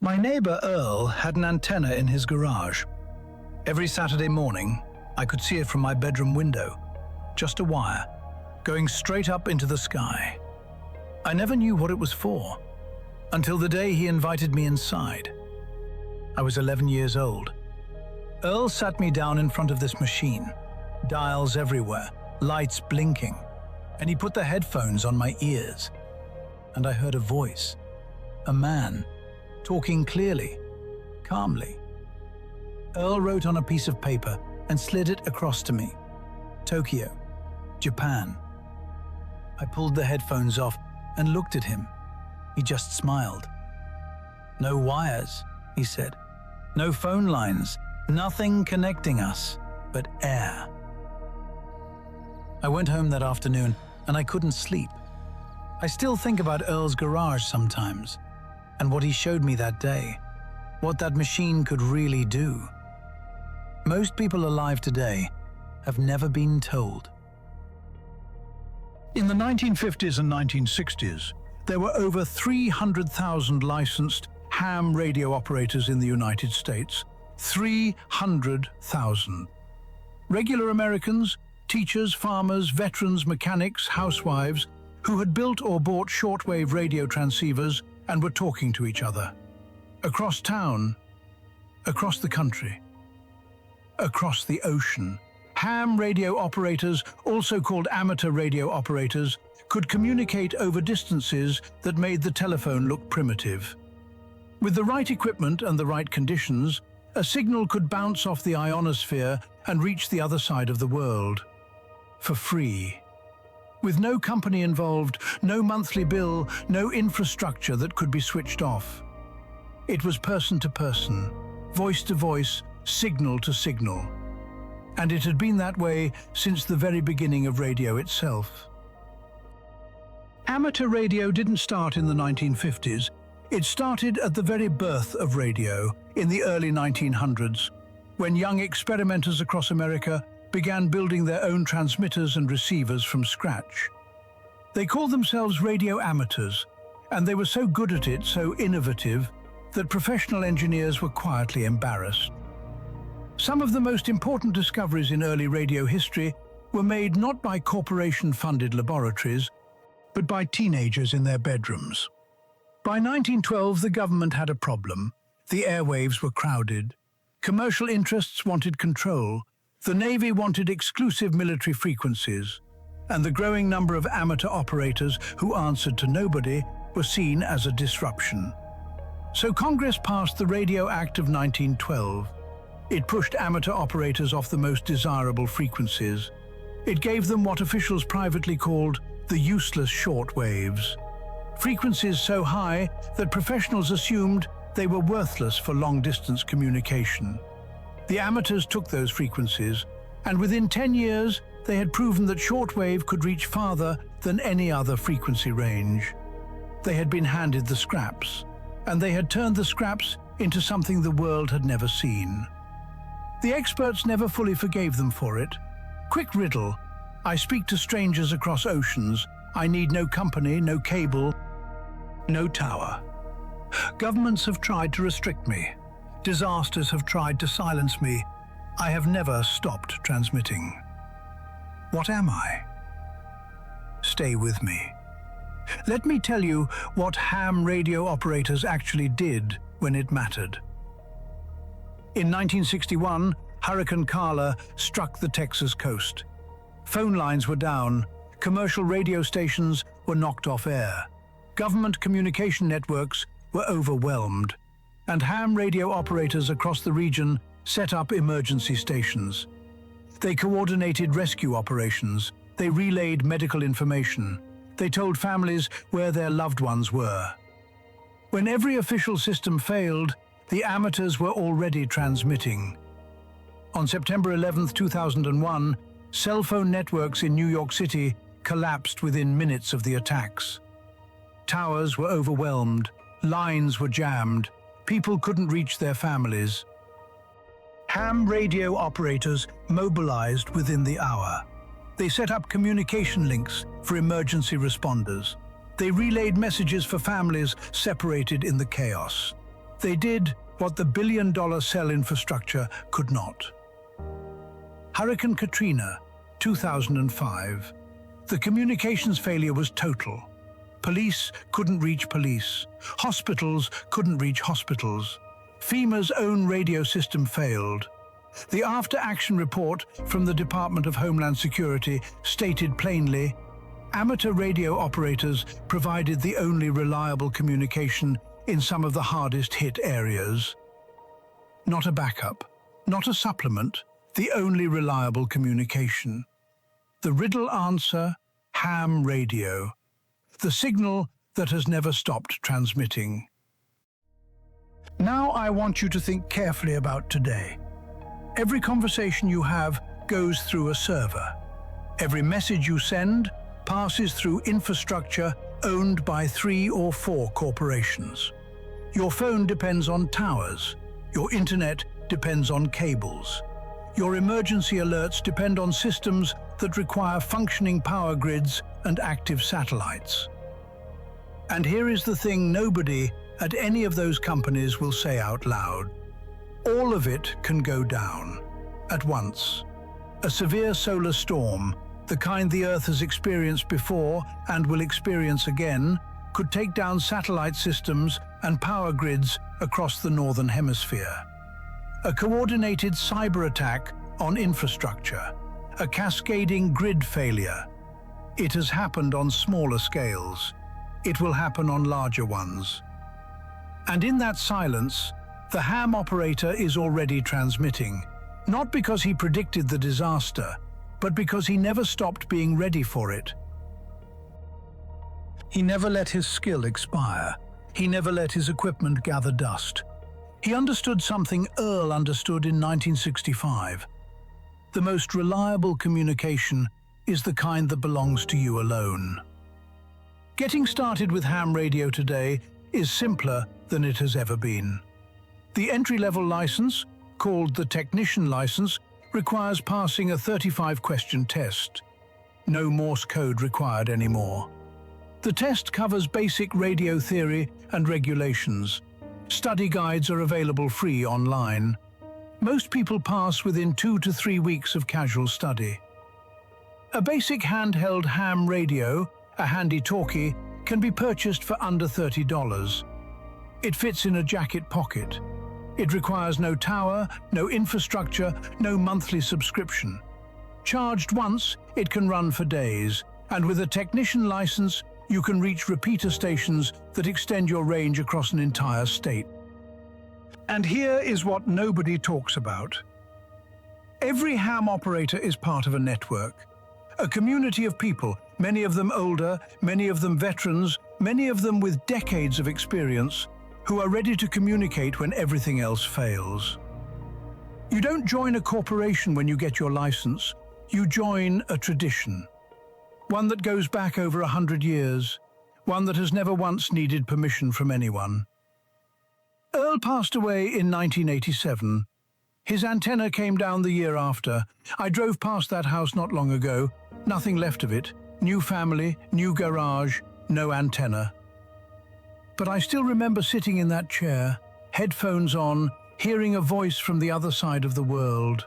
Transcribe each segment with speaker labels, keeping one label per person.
Speaker 1: My neighbor Earl had an antenna in his garage. Every Saturday morning, I could see it from my bedroom window, just a wire, going straight up into the sky. I never knew what it was for, until the day he invited me inside. I was 11 years old. Earl sat me down in front of this machine, dials everywhere, lights blinking, and he put the headphones on my ears. And I heard a voice, a man, talking clearly, calmly. Earl wrote on a piece of paper and slid it across to me. Tokyo, Japan. I pulled the headphones off and looked at him. He just smiled. No wires, he said. No phone lines, nothing connecting us but air. I went home that afternoon and I couldn't sleep. I still think about Earl's garage sometimes, and what he showed me that day, what that machine could really do. Most people alive today have never been told. In the 1950s and 1960s, there were over 300,000 licensed ham radio operators in the United States. 300,000. Regular Americans, teachers, farmers, veterans, mechanics, housewives, who had built or bought shortwave radio transceivers and were talking to each other. Across town, across the country, across the ocean. Ham radio operators, also called amateur radio operators, could communicate over distances that made the telephone look primitive. With the right equipment and the right conditions, a signal could bounce off the ionosphere and reach the other side of the world. For free. With no company involved, no monthly bill, no infrastructure that could be switched off. It was person to person, voice to voice, signal to signal. And it had been that way since the very beginning of radio itself. Amateur radio didn't start in the 1950s. It started at the very birth of radio in the early 1900s, when young experimenters across America began building their own transmitters and receivers from scratch. They called themselves radio amateurs, and they were so good at it, so innovative, that professional engineers were quietly embarrassed. Some of the most important discoveries in early radio history were made not by corporation-funded laboratories, but by teenagers in their bedrooms. By 1912, the government had a problem. The airwaves were crowded. Commercial interests wanted control. The Navy wanted exclusive military frequencies. And the growing number of amateur operators who answered to nobody were seen as a disruption. So Congress passed the Radio Act of 1912. It pushed amateur operators off the most desirable frequencies. It gave them what officials privately called the useless shortwaves. Frequencies so high that professionals assumed they were worthless for long-distance communication. The amateurs took those frequencies, and within 10 years, they had proven that shortwave could reach farther than any other frequency range. They had been handed the scraps, and they had turned the scraps into something the world had never seen. The experts never fully forgave them for it. Quick riddle: I speak to strangers across oceans. I need no company, no cable, no tower. Governments have tried to restrict me. Disasters have tried to silence me. I have never stopped transmitting. What am I? Stay with me. Let me tell you what ham radio operators actually did when it mattered. In 1961, Hurricane Carla struck the Texas coast. Phone lines were down. Commercial radio stations were knocked off air. Government communication networks were overwhelmed, and ham radio operators across the region set up emergency stations. They coordinated rescue operations. They relayed medical information. They told families where their loved ones were. When every official system failed, the amateurs were already transmitting. On September 11, 2001, cell phone networks in New York City collapsed within minutes of the attacks. Towers were overwhelmed, lines were jammed, people couldn't reach their families. Ham radio operators mobilized within the hour. They set up communication links for emergency responders. They relayed messages for families separated in the chaos. They did what the billion-dollar cell infrastructure could not. Hurricane Katrina, 2005. The communications failure was total. Police couldn't reach police. Hospitals couldn't reach hospitals. FEMA's own radio system failed. The after-action report from the Department of Homeland Security stated plainly, amateur radio operators provided the only reliable communication in some of the hardest-hit areas. Not a backup, not a supplement, the only reliable communication. The riddle answer, ham radio. The signal that has never stopped transmitting. Now I want you to think carefully about today. Every conversation you have goes through a server. Every message you send passes through infrastructure owned by 3 or 4 corporations. Your phone depends on towers. Your internet depends on cables. Your emergency alerts depend on systems that require functioning power grids and active satellites. And here is the thing nobody at any of those companies will say out loud. All of it can go down at once. A severe solar storm, the kind the Earth has experienced before and will experience again, could take down satellite systems and power grids across the Northern Hemisphere. A coordinated cyber attack on infrastructure, a cascading grid failure. It has happened on smaller scales. It will happen on larger ones. And in that silence, the ham operator is already transmitting, not because he predicted the disaster, but because he never stopped being ready for it. He never let his skill expire. He never let his equipment gather dust. He understood something Earl understood in 1965. The most reliable communication is the kind that belongs to you alone. Getting started with ham radio today is simpler than it has ever been. The entry-level license, called the technician license, requires passing a 35-question test. No Morse code required anymore. The test covers basic radio theory and regulations. Study guides are available free online. Most people pass within 2 to 3 weeks of casual study. A basic handheld ham radio, a handy talkie, can be purchased for under $30. It fits in a jacket pocket. It requires no tower, no infrastructure, no monthly subscription. Charged once, it can run for days, and with a technician license, you can reach repeater stations that extend your range across an entire state. And here is what nobody talks about. Every ham operator is part of a network, a community of people, many of them older, many of them veterans, many of them with decades of experience, who are ready to communicate when everything else fails. You don't join a corporation when you get your license, you join a tradition. One that goes back over 100 years, one that has never once needed permission from anyone. Earl passed away in 1987. His antenna came down the year after. I drove past that house not long ago, nothing left of it, new family, new garage, no antenna. But I still remember sitting in that chair, headphones on, hearing a voice from the other side of the world.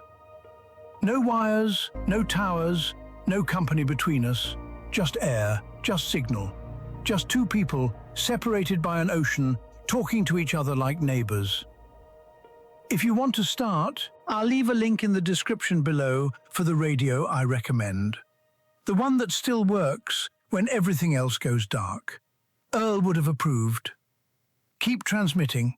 Speaker 1: No wires, no towers, no company between us, just air, just signal, just 2 people separated by an ocean, talking to each other like neighbors. If you want to start, I'll leave a link in the description below for the radio I recommend. The one that still works when everything else goes dark. Earl would have approved. Keep transmitting.